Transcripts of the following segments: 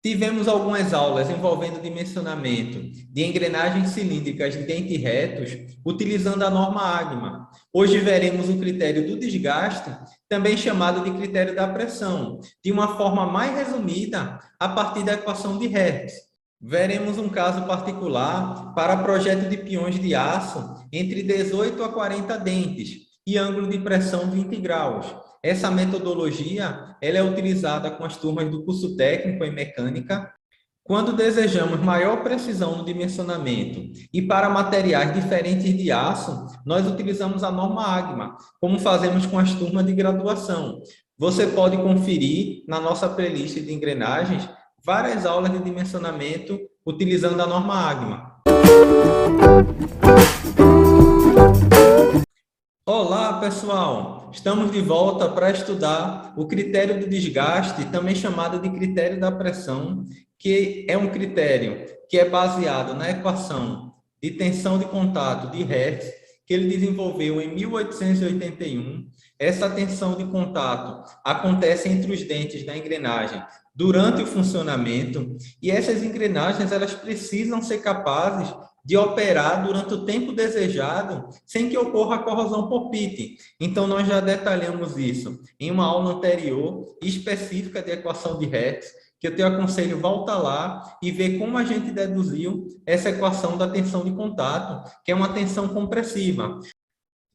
Tivemos algumas aulas envolvendo dimensionamento de engrenagens cilíndricas de dentes retos, utilizando a norma AGMA. Hoje veremos o critério do desgaste, também chamado de critério da pressão, de uma forma mais resumida, a partir da equação de Hertz. Veremos um caso particular para projeto de peões de aço entre 18 a 40 dentes e ângulo de pressão 20 graus. Essa metodologia ela é utilizada com as turmas do curso técnico em mecânica quando desejamos maior precisão no dimensionamento e para materiais diferentes de aço, nós utilizamos a norma AGMA, como fazemos com as turmas de graduação. Você pode conferir na nossa playlist de engrenagens várias aulas de dimensionamento utilizando a norma AGMA. Olá, pessoal! Estamos de volta para estudar o critério do desgaste, também chamado de critério da pressão, que é um critério que é baseado na equação de tensão de contato de Hertz, que ele desenvolveu em 1881. Essa tensão de contato acontece entre os dentes da engrenagem durante o funcionamento, e essas engrenagens elas precisam ser capazes de operar durante o tempo desejado sem que ocorra a corrosão por pit. Então, nós já detalhamos isso em uma aula anterior específica de equação de Hertz, que eu te aconselho voltar lá e ver como a gente deduziu essa equação da tensão de contato, que é uma tensão compressiva.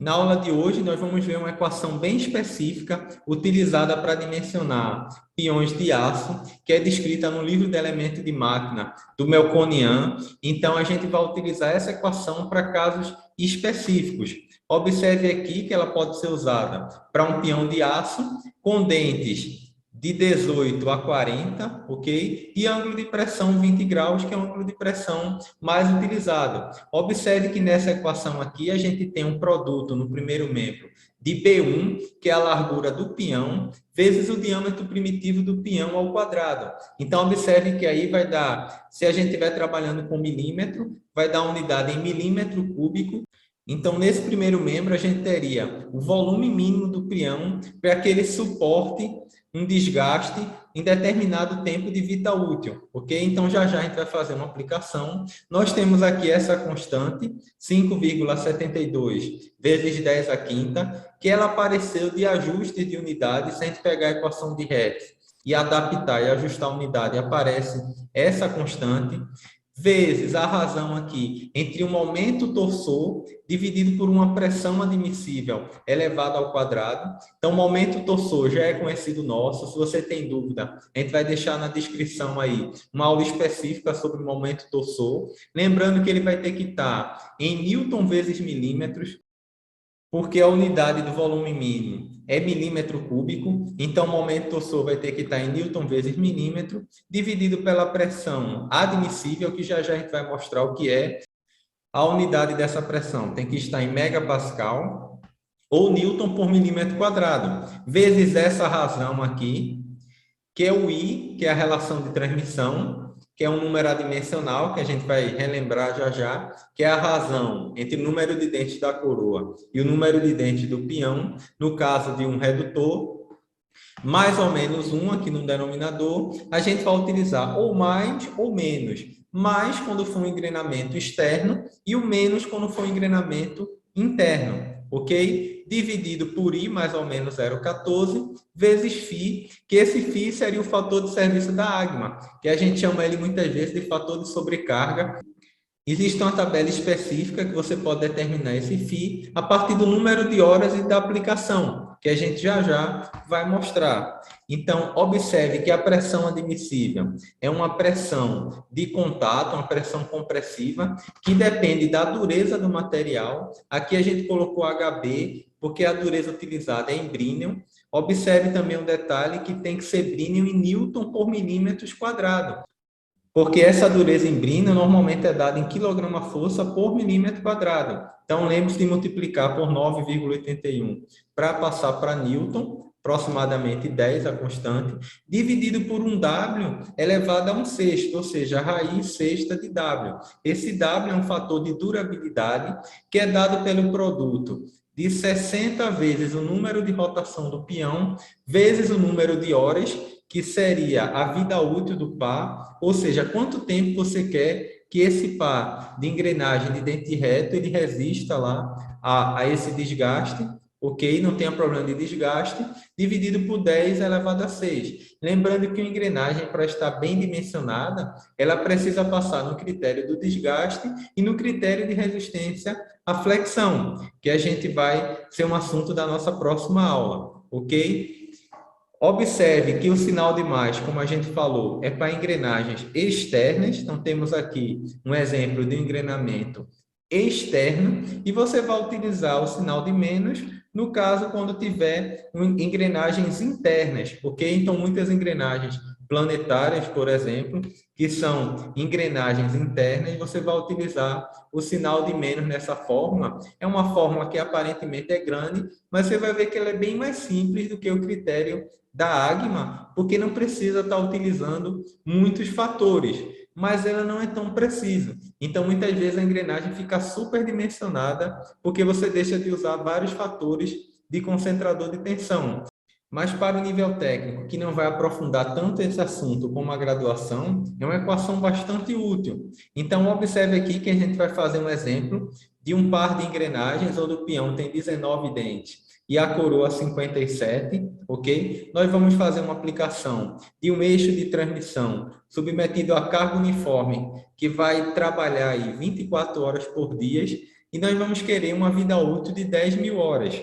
Na aula de hoje, nós vamos ver uma equação bem específica utilizada para dimensionar peões de aço, que é descrita no livro de elementos de máquina do Melconian. Então, a gente vai utilizar essa equação para casos específicos. Observe aqui que ela pode ser usada para um peão de aço com dentes de 18 a 40, ok? E ângulo de pressão 20 graus, que é o ângulo de pressão mais utilizado. Observe que nessa equação aqui, a gente tem um produto no primeiro membro de B1, que é a largura do peão, vezes o diâmetro primitivo do peão ao quadrado. Então, observe que aí vai dar, se a gente estiver trabalhando com milímetro, vai dar a unidade em milímetro cúbico. Então, nesse primeiro membro, a gente teria o volume mínimo do peão para que ele suporte um desgaste em determinado tempo de vida útil, ok? Então, já já a gente vai fazer uma aplicação. Nós temos aqui essa constante, 5,72 vezes 10 à quinta, que ela apareceu de ajuste de unidade, se a gente pegar a equação de Hertz e adaptar e ajustar a unidade, aparece essa constante, vezes a razão aqui entre um momento torsor dividido por uma pressão admissível elevada ao quadrado. Então, o momento torsor já é conhecido nosso. Se você tem dúvida, a gente vai deixar na descrição aí uma aula específica sobre o momento torsor. Lembrando que ele vai ter que estar em Newton vezes milímetros, porque a unidade do volume mínimo é milímetro cúbico, então o momento torsor vai ter que estar em Newton vezes milímetro, dividido pela pressão admissível, que já já a gente vai mostrar o que é. A unidade dessa pressão tem que estar em megapascal, ou Newton por milímetro quadrado, vezes essa razão aqui, que é o I, que é a relação de transmissão, que é um número adimensional, que a gente vai relembrar já já, que é a razão entre o número de dentes da coroa e o número de dentes do peão, no caso de um redutor, mais ou menos 1 aqui no denominador, a gente vai utilizar ou mais ou menos, mais quando for um engrenamento externo e o menos quando for um engrenamento interno, ok? Dividido por I, mais ou menos 0,14, vezes φ, que esse φ seria o fator de serviço da AGMA, que a gente chama ele muitas vezes de fator de sobrecarga. Existe uma tabela específica que você pode determinar esse φ a partir do número de horas e da aplicação, que a gente já já vai mostrar. Então, observe que a pressão admissível é uma pressão de contato, uma pressão compressiva, que depende da dureza do material. Aqui a gente colocou HB, porque a dureza utilizada é em Brinell. Observe também um detalhe que tem que ser Brinell em Newton por milímetros quadrado, porque essa dureza em Brinell normalmente é dada em quilograma-força por milímetro quadrado. Então, lembre-se de multiplicar por 9,81 para passar para Newton, aproximadamente 10 a constante, dividido por um W elevado a 1/6, ou seja, a raiz sexta de W. Esse W é um fator de durabilidade que é dado pelo produto de 60 vezes o número de rotação do peão, vezes o número de horas, que seria a vida útil do par, ou seja, quanto tempo você quer que esse par de engrenagem de dente reto ele resista lá a esse desgaste, ok? Não tenha problema de desgaste, dividido por 10 elevado a 6. Lembrando que uma engrenagem, para estar bem dimensionada, ela precisa passar no critério do desgaste e no critério de resistência à flexão, que a gente vai ser um assunto da nossa próxima aula, ok? Observe que o sinal de mais, como a gente falou, é para engrenagens externas. Então, temos aqui um exemplo de engrenamento externo e você vai utilizar o sinal de menos no caso quando tiver engrenagens internas, ok? Então, muitas engrenagens planetárias, por exemplo, que são engrenagens internas, você vai utilizar o sinal de menos nessa fórmula. É uma fórmula que aparentemente é grande, mas você vai ver que ela é bem mais simples do que o critério da AGMA, porque não precisa estar utilizando muitos fatores, mas ela não é tão precisa. Então, muitas vezes a engrenagem fica superdimensionada porque você deixa de usar vários fatores de concentrador de tensão. Mas para o nível técnico, que não vai aprofundar tanto esse assunto como a graduação, é uma equação bastante útil. Então, observe aqui que a gente vai fazer um exemplo de um par de engrenagens onde o peão tem 19 dentes e a coroa 57, ok? Nós vamos fazer uma aplicação de um eixo de transmissão submetido a carga uniforme, que vai trabalhar aí 24 horas por dia, e nós vamos querer uma vida útil de 10.000 horas.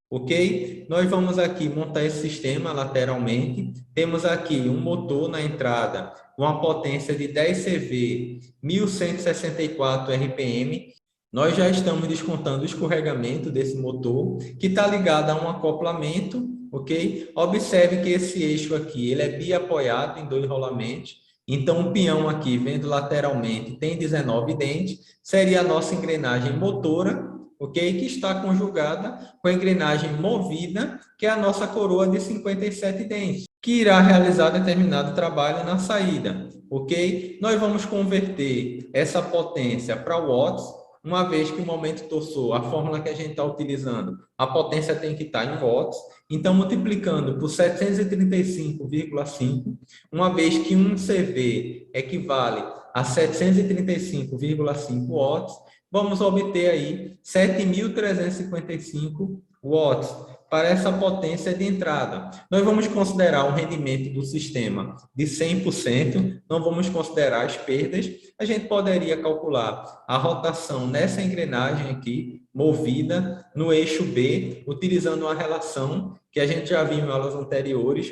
Ok? Nós vamos aqui montar esse sistema lateralmente. Temos aqui um motor na entrada com a potência de 10 CV, 1164 RPM. Nós já estamos descontando o escorregamento desse motor, que está ligado a um acoplamento, ok? Observe que esse eixo aqui ele é biapoiado em 2 rolamentos. Então, o peão aqui, vendo lateralmente, tem 19 dentes. Seria a nossa engrenagem motora, ok? Que está conjugada com a engrenagem movida, que é a nossa coroa de 57 dentes, que irá realizar determinado trabalho na saída, ok? Nós vamos converter essa potência para watts, uma vez que o momento torsor, a fórmula que a gente está utilizando, a potência tem que estar em watts, então multiplicando por 735,5, uma vez que um CV equivale a 735,5 watts, vamos obter aí 7.355 watts para essa potência de entrada. Nós vamos considerar o rendimento do sistema de 100%, não vamos considerar as perdas. A gente poderia calcular a rotação nessa engrenagem aqui, movida no eixo B, utilizando uma relação que a gente já viu em aulas anteriores.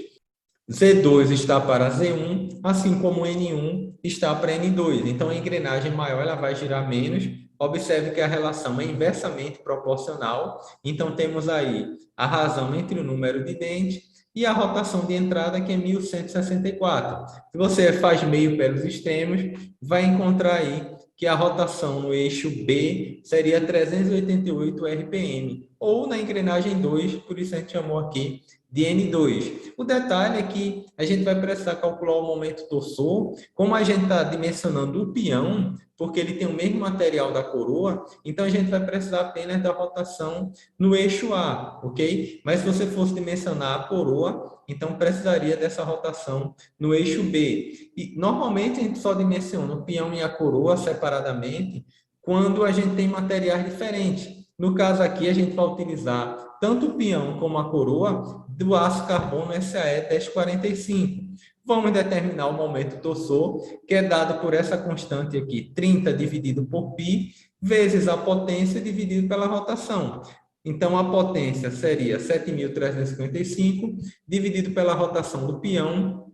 Z2 está para Z1, assim como N1 está para N2. Então, a engrenagem maior ela vai girar menos. Observe que a relação é inversamente proporcional. Então, temos aí a razão entre o número de dentes e a rotação de entrada, que é 1164. Se você faz meio pelos extremos, vai encontrar aí que a rotação no eixo B seria 388 RPM, ou na engrenagem 2, por isso a gente chamou aqui de N2. O detalhe é que a gente vai precisar calcular o momento torsor, como a gente está dimensionando o peão, porque ele tem o mesmo material da coroa, então a gente vai precisar apenas da rotação no eixo A, ok? Mas se você fosse dimensionar a coroa, então precisaria dessa rotação no eixo B. E normalmente a gente só dimensiona o peão e a coroa separadamente quando a gente tem materiais diferentes. No caso aqui, a gente vai utilizar tanto o peão como a coroa do aço carbono SAE 1045. Vamos determinar o momento torsor, que é dado por essa constante aqui, 30 dividido por π, vezes a potência dividido pela rotação. Então, a potência seria 7.355, dividido pela rotação do peão,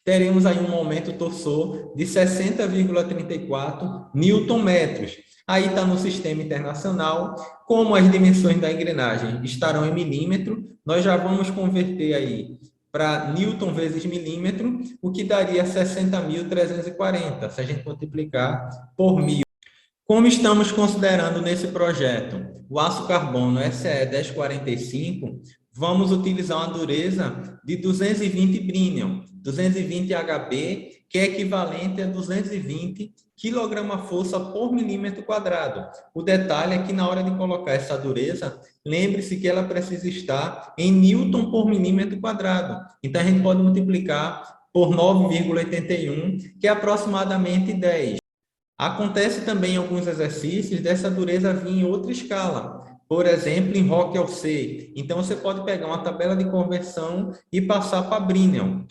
teremos aí um momento torsor de 60,34 newton-metros. Aí está no sistema internacional, como as dimensões da engrenagem estarão em milímetro, nós já vamos converter aí para newton vezes milímetro, o que daria 60.340, se a gente multiplicar por 1.000. Como estamos considerando nesse projeto o aço carbono SAE 1045, vamos utilizar uma dureza de 220 brínion, 220 HB, que é equivalente a 220 quilograma-força por milímetro quadrado. O detalhe é que na hora de colocar essa dureza, lembre-se que ela precisa estar em newton por milímetro quadrado. Então, a gente pode multiplicar por 9,81, que é aproximadamente 10. Acontece também em alguns exercícios dessa dureza vir em outra escala. Por exemplo, em Rockwell C. Então, você pode pegar uma tabela de conversão e passar para Brinell.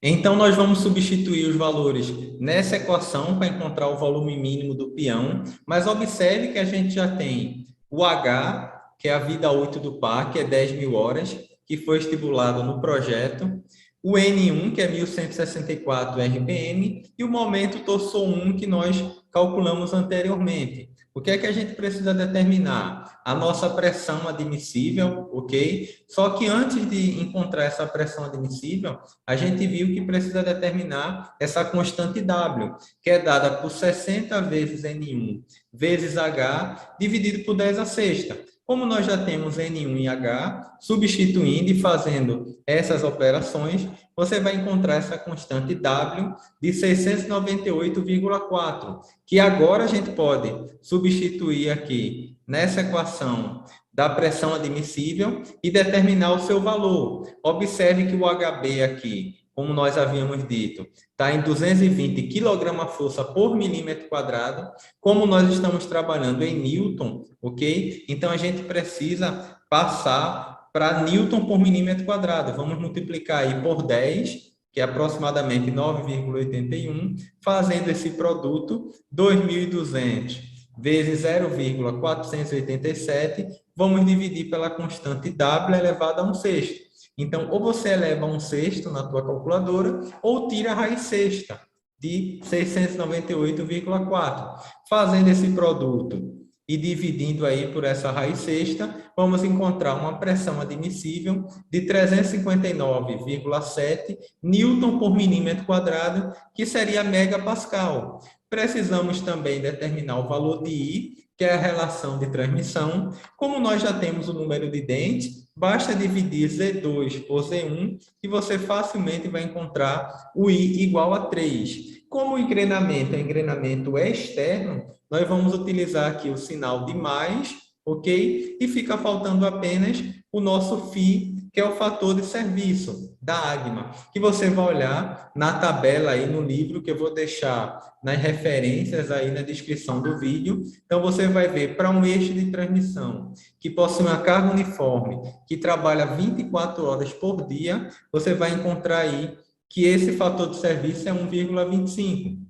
Então, nós vamos substituir os valores nessa equação para encontrar o volume mínimo do peão, mas observe que a gente já tem o H, que é a vida útil do par, que é 10.000 horas, que foi estipulado no projeto, o N1, que é 1.164 RPM, e o momento torso 1, que nós calculamos anteriormente. O que é que a gente precisa determinar? A nossa pressão admissível, ok? Só que antes de encontrar essa pressão admissível, a gente viu que precisa determinar essa constante W, que é dada por 60 vezes N1 vezes H, dividido por 10 a sexta. Como nós já temos N1 e H, substituindo e fazendo essas operações, você vai encontrar essa constante W de 698,4, que agora a gente pode substituir aqui nessa equação da pressão admissível e determinar o seu valor. Observe que o HB aqui, como nós havíamos dito, está em 220 quilograma-força por milímetro quadrado. Como nós estamos trabalhando em Newton, ok? Então, a gente precisa passar para Newton por milímetro quadrado. Vamos multiplicar aí por 10, que é aproximadamente 9,81, fazendo esse produto 2.200 vezes 0,487, vamos dividir pela constante W elevado a 1/6. Então, ou você eleva a 1/6 na tua calculadora, ou tira a raiz sexta de 698,4. Fazendo esse produto e dividindo aí por essa raiz sexta, vamos encontrar uma pressão admissível de 359,7 newton por milímetro quadrado, que seria megapascal. Precisamos também determinar o valor de I, que é a relação de transmissão. Como nós já temos o número de dentes, basta dividir Z2 por Z1 e você facilmente vai encontrar o I igual a 3. Como o engrenamento é engrenamento externo, nós vamos utilizar aqui o sinal de mais, ok? E fica faltando apenas o nosso φ, que é o fator de serviço da AGMA, que você vai olhar na tabela aí no livro, que eu vou deixar nas referências aí na descrição do vídeo. Então, você vai ver para um eixo de transmissão que possui uma carga uniforme, que trabalha 24 horas por dia, você vai encontrar aí que esse fator de serviço é 1,25.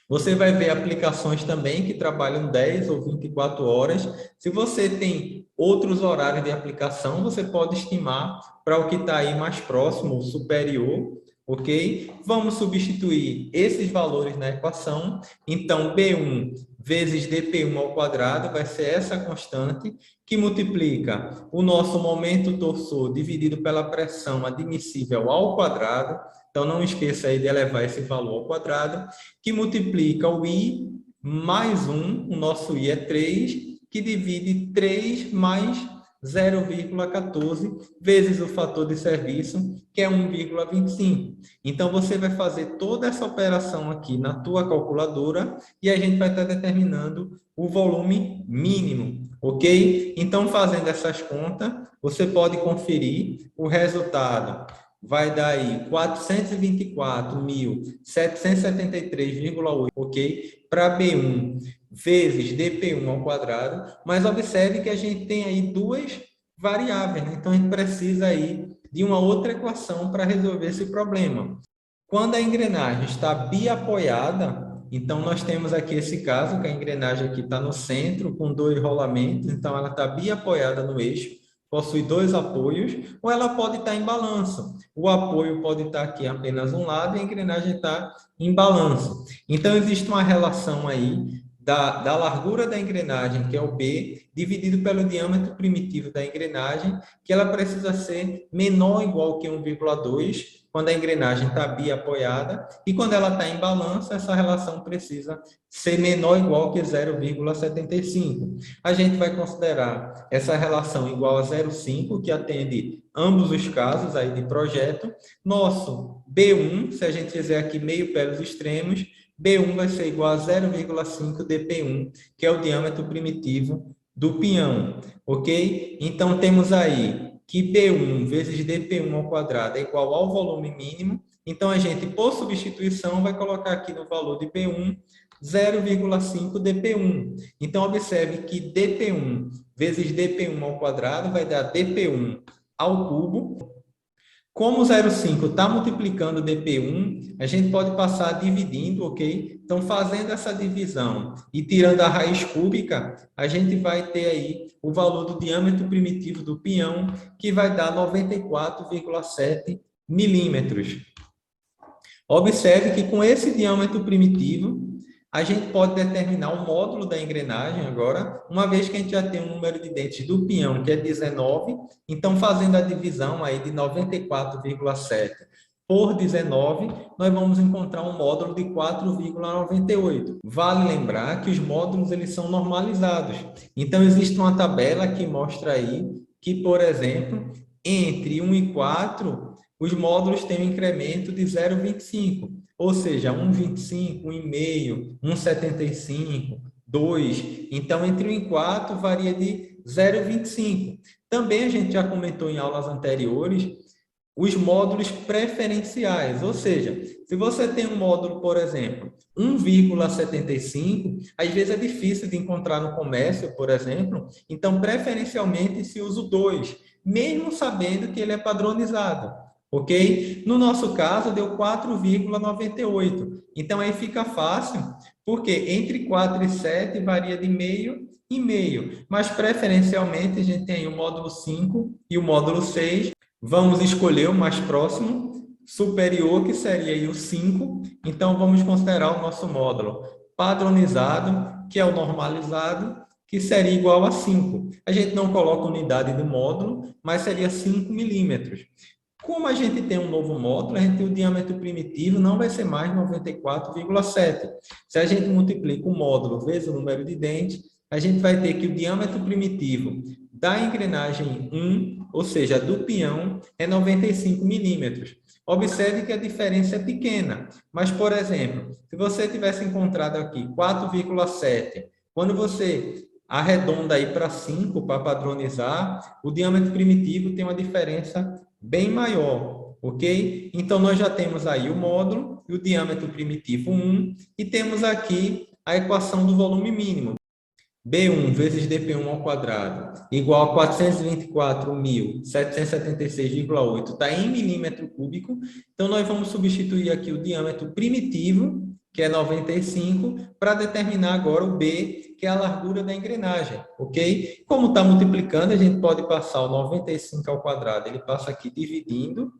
Você vai ver aplicações também que trabalham 10 ou 24 horas. Se você tem outros horários de aplicação, você pode estimar para o que está aí mais próximo, superior, ok? Vamos substituir esses valores na equação. Então, B1 vezes dP1 ao quadrado vai ser essa constante que multiplica o nosso momento torsor dividido pela pressão admissível ao quadrado. Então, não esqueça aí de elevar esse valor ao quadrado, que multiplica o I mais 1, o nosso I é 3, que divide 3 mais 0,14 vezes o fator de serviço, que é 1,25. Então, você vai fazer toda essa operação aqui na tua calculadora e a gente vai estar determinando o volume mínimo, ok? Então, fazendo essas contas, você pode conferir o resultado. Vai dar aí 424.773,8, ok? Para B1 vezes dP1 ao quadrado, mas observe que a gente tem aí duas variáveis, né? Então a gente precisa aí de uma outra equação para resolver esse problema. Quando a engrenagem está biapoiada, então nós temos aqui esse caso, que a engrenagem aqui está no centro, com 2 rolamentos, então ela está biapoiada no eixo, possui 2 apoios, ou ela pode estar em balanço. O apoio pode estar aqui apenas um lado e a engrenagem está em balanço. Então, existe uma relação aí da largura da engrenagem, que é o B, dividido pelo diâmetro primitivo da engrenagem, que ela precisa ser menor ou igual que 1,2, quando a engrenagem está biapoiada, e quando ela está em balanço, essa relação precisa ser menor ou igual que 0,75. A gente vai considerar essa relação igual a 0,5, que atende ambos os casos aí de projeto. Nosso B1, se a gente fizer aqui meio pelos extremos, B1 vai ser igual a 0,5 dP1, que é o diâmetro primitivo do pinhão, ok? Então, temos aí que B1 vezes dP1 ao quadrado é igual ao volume mínimo. Então, a gente, por substituição, vai colocar aqui no valor de B1 0,5 dP1. Então, observe que dP1 vezes dP1 ao quadrado vai dar dP1 ao cubo. Como o 0,5 está multiplicando dP1, a gente pode passar dividindo, ok? Então, fazendo essa divisão e tirando a raiz cúbica, a gente vai ter aí o valor do diâmetro primitivo do pinhão, que vai dar 94,7 milímetros. Observe que com esse diâmetro primitivo, a gente pode determinar o módulo da engrenagem agora, uma vez que a gente já tem um número de dentes do pinhão, que é 19, então fazendo a divisão aí de 94,7 por 19, nós vamos encontrar um módulo de 4,98. Vale lembrar que os módulos eles são normalizados. Então existe uma tabela que mostra aí que, por exemplo, entre 1 e 4, os módulos têm um incremento de 0,25. Ou seja, 1,25, 1,5, 1,75, 2. Então, entre 1 e 4 varia de 0,25. Também a gente já comentou em aulas anteriores os módulos preferenciais. Ou seja, se você tem um módulo, por exemplo, 1,75, às vezes é difícil de encontrar no comércio, por exemplo. Então, preferencialmente se usa o 2, mesmo sabendo que ele é padronizado. Ok? No nosso caso, deu 4,98. Então, aí fica fácil, porque entre 4 e 7 varia de meio e meio. Mas, preferencialmente, a gente tem o módulo 5 e o módulo 6. Vamos escolher o mais próximo, superior, que seria aí o 5. Então, vamos considerar o nosso módulo padronizado, que é o normalizado, que seria igual a 5. A gente não coloca unidade do módulo, mas seria 5 milímetros. Como a gente tem um novo módulo, a gente tem o diâmetro primitivo, não vai ser mais 94,7. Se a gente multiplica o módulo vezes o número de dentes, a gente vai ter que o diâmetro primitivo da engrenagem 1, ou seja, do pinhão, é 95 milímetros. Observe que a diferença é pequena, mas, por exemplo, se você tivesse encontrado aqui 4,7, quando você arredonda aí para 5 para padronizar, o diâmetro primitivo tem uma diferença bem maior, ok? Então, nós já temos aí o módulo e o diâmetro primitivo 1, e temos aqui a equação do volume mínimo. B1 vezes dP1 ao quadrado igual a 424.776,8, está em milímetro cúbico. Então, nós vamos substituir aqui o diâmetro primitivo, que é 95, para determinar agora o B, que é a largura da engrenagem, ok? Como está multiplicando, a gente pode passar o 95 ao quadrado, ele passa aqui dividindo,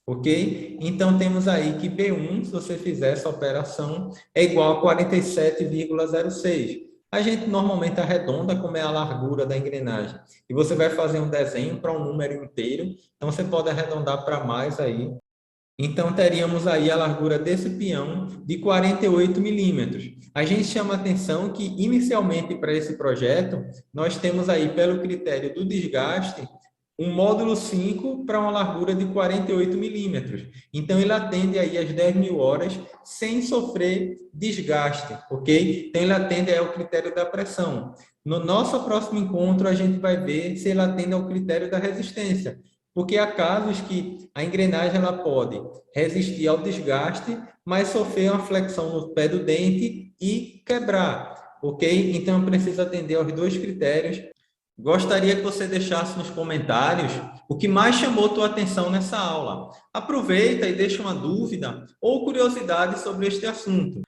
ok? Então, temos aí que B1, se você fizer essa operação, é igual a 47,06. A gente normalmente arredonda como é a largura da engrenagem. E você vai fazer um desenho para um número inteiro, então você pode arredondar para mais aí. Então, teríamos aí a largura desse peão de 48 milímetros. A gente chama a atenção que, inicialmente, para esse projeto, nós temos aí, pelo critério do desgaste, um módulo 5 para uma largura de 48 milímetros. Então, ele atende aí às 10.000 horas sem sofrer desgaste, ok? Então, ele atende aí ao critério da pressão. No nosso próximo encontro, a gente vai ver se ele atende ao critério da resistência, porque há casos que a engrenagem ela pode resistir ao desgaste, mas sofrer uma flexão no pé do dente e quebrar, ok? Então, precisa atender aos dois critérios. Gostaria que você deixasse nos comentários o que mais chamou tua atenção nessa aula. Aproveita e deixa uma dúvida ou curiosidade sobre este assunto.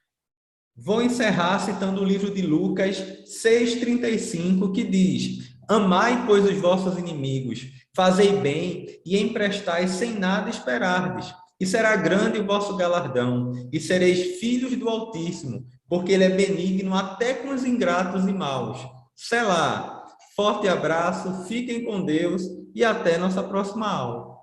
Vou encerrar citando o livro de Lucas 6,35, que diz: Amai, pois, os vossos inimigos, fazei bem e emprestai sem nada esperardes, e será grande o vosso galardão, e sereis filhos do Altíssimo, porque ele é benigno até com os ingratos e maus. Selá. Forte abraço, fiquem com Deus e até nossa próxima aula.